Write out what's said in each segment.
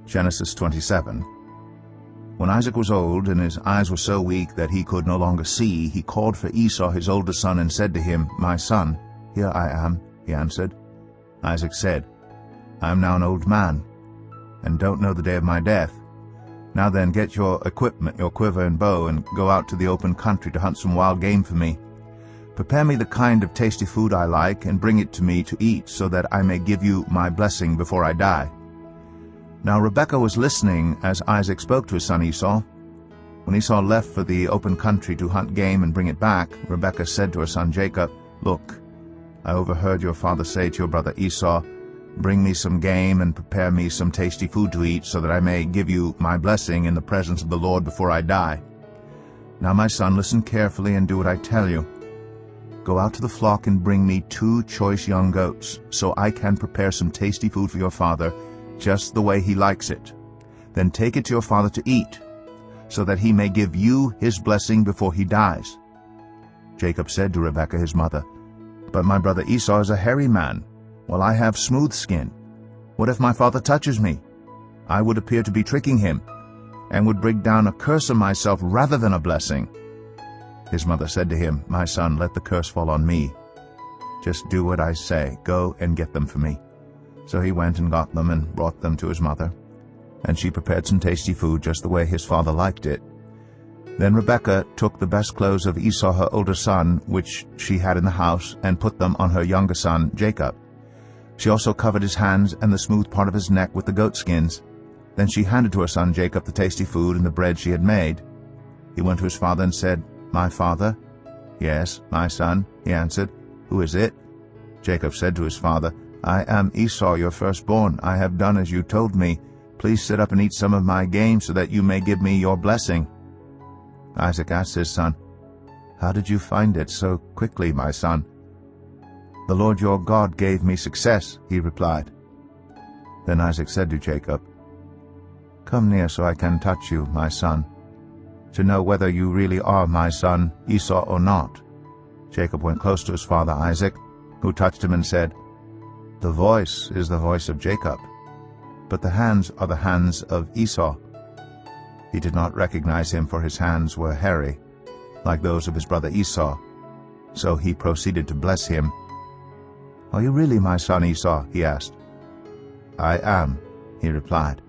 Genesis 27. When Isaac was old, and his eyes were so weak that he could no longer see, he called for Esau his older son, and said to him, "My son." "Here I am," he answered. Isaac said, "I am now an old man, and don't know the day of my death. Now then, get your equipment, your quiver and bow, and go out to the open country to hunt some wild game for me. Prepare me the kind of tasty food I like, and bring it to me to eat, so that I may give you my blessing before I die." Now Rebekah was listening as Isaac spoke to his son Esau. When Esau left for the open country to hunt game and bring it back, Rebekah said to her son Jacob, "Look, I overheard your father say to your brother Esau, 'Bring me some game and prepare me some tasty food to eat, so that I may give you my blessing in the presence of the Lord before I die.' Now my son, listen carefully and do what I tell you. Go out to the flock and bring me 2 choice young goats, so I can prepare some tasty food for your father, just the way he likes it. Then take it to your father to eat, so that he may give you his blessing before he dies." Jacob said to Rebekah his mother, "But my brother Esau is a hairy man, while I have smooth skin. What if my father touches me? I would appear to be tricking him, and would bring down a curse on myself rather than a blessing." His mother said to him, "My son, let the curse fall on me. Just do what I say. Go and get them for me." So he went and got them and brought them to his mother, and she prepared some tasty food just the way his father liked it. Then Rebekah took the best clothes of Esau her older son, which she had in the house, and put them on her younger son Jacob. She also covered his hands and the smooth part of his neck with the goat skins. Then she handed to her son Jacob the tasty food and the bread she had made. He went to his father and said, "My father?" "Yes, my son," he answered. "Who is it?" Jacob said to his father, "I am Esau, your firstborn. I have done as you told me. Please sit up and eat some of my game, so that you may give me your blessing." Isaac asked his son, "How did you find it so quickly, my son?" "The Lord your God gave me success," he replied. Then Isaac said to Jacob, "Come near so I can touch you, my son, to know whether you really are my son Esau or not." Jacob went close to his father Isaac, who touched him and said, "The voice is the voice of Jacob, but the hands are the hands of Esau." He did not recognize him, for his hands were hairy, like those of his brother Esau. So he proceeded to bless him. "Are you really my son Esau?" he asked. "I am," he replied.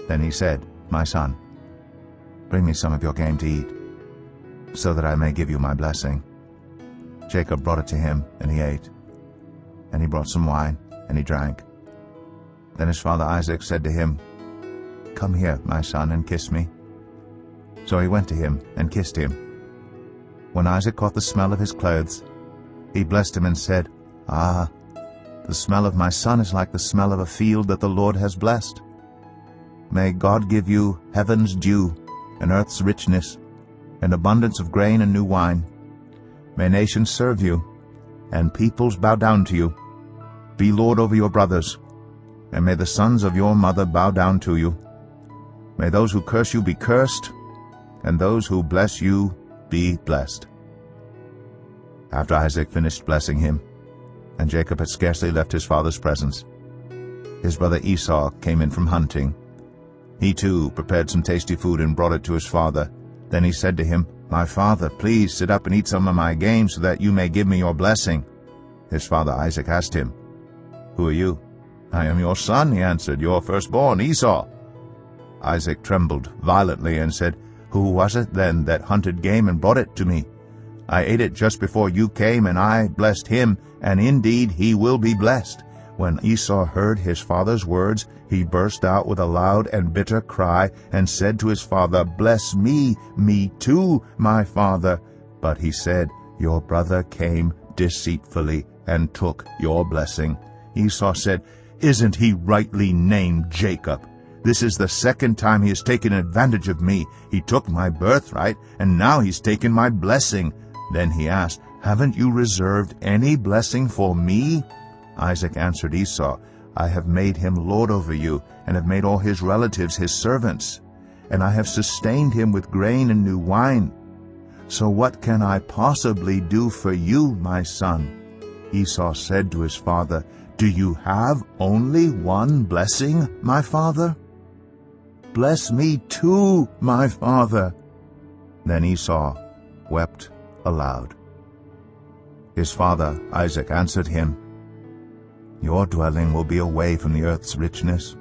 Then he said, "My son, bring me some of your game to eat, so that I may give you my blessing." Jacob brought it to him, and he ate. And he brought some wine, and he drank. Then his father Isaac said to him, "Come here, my son, and kiss me." So he went to him and kissed him. When Isaac caught the smell of his clothes, he blessed him and said, "Ah, the smell of my son is like the smell of a field that the Lord has blessed. May God give you heaven's dew, and earth's richness, and abundance of grain and new wine. May nations serve you, and peoples bow down to you. Be Lord over your brothers, and may the sons of your mother bow down to you. May those who curse you be cursed, and those who bless you be blessed." After Isaac finished blessing him, and Jacob had scarcely left his father's presence, his brother Esau came in from hunting. He too prepared some tasty food and brought it to his father. Then he said to him, "My father, please sit up and eat some of my game, so that you may give me your blessing." His father Isaac asked him, "Who are you?" "I am your son," he answered, "your firstborn, Esau." Isaac trembled violently and said, "Who was it then that hunted game and brought it to me? I ate it just before you came, and I blessed him, and indeed he will be blessed." When Esau heard his father's words, he burst out with a loud and bitter cry, and said to his father, "Bless me too, my father." But he said, "Your brother came deceitfully and took your blessing." Esau said, "Isn't he rightly named Jacob? This is the second time he has taken advantage of me. He took my birthright, and now he's taken my blessing." Then he asked, "Haven't you reserved any blessing for me?" Isaac answered Esau, "I have made him lord over you, and have made all his relatives his servants, and I have sustained him with grain and new wine. So what can I possibly do for you, my son?" Esau said to his father, "Do you have only one blessing, my father?" bless me too, my father." Then Esau wept aloud. His father Isaac answered him, "Your dwelling will be away from the earth's richness,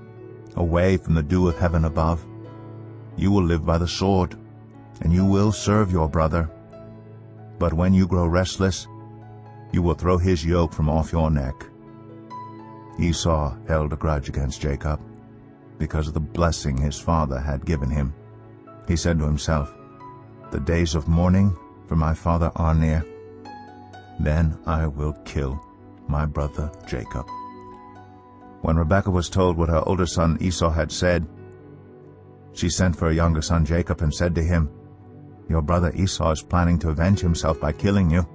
away from the dew of heaven above. You will live by the sword, and you will serve your brother. But when you grow restless, you will throw his yoke from off your neck." Esau held a grudge against Jacob because of the blessing his father had given him. He said to himself, "The days of mourning for my father are near. Then I will kill my brother Jacob." When Rebekah was told what her older son Esau had said, she sent for her younger son Jacob and said to him, "Your brother Esau is planning to avenge himself by killing you.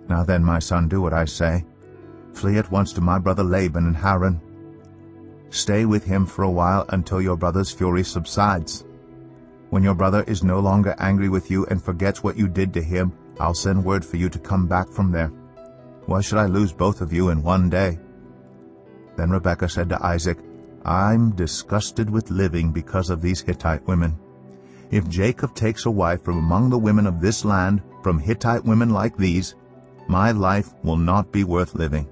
Now then, my son, do what I say. Flee at once to my brother Laban in Haran. Stay with him for a while until your brother's fury subsides. When your brother is no longer angry with you and forgets what you did to him, I'll send word for you to come back from there. Why should I lose both of you in one day?" Then Rebekah said to Isaac, "I'm disgusted with living because of these Hittite women. If Jacob takes a wife from among the women of this land, from Hittite women like these, my life will not be worth living."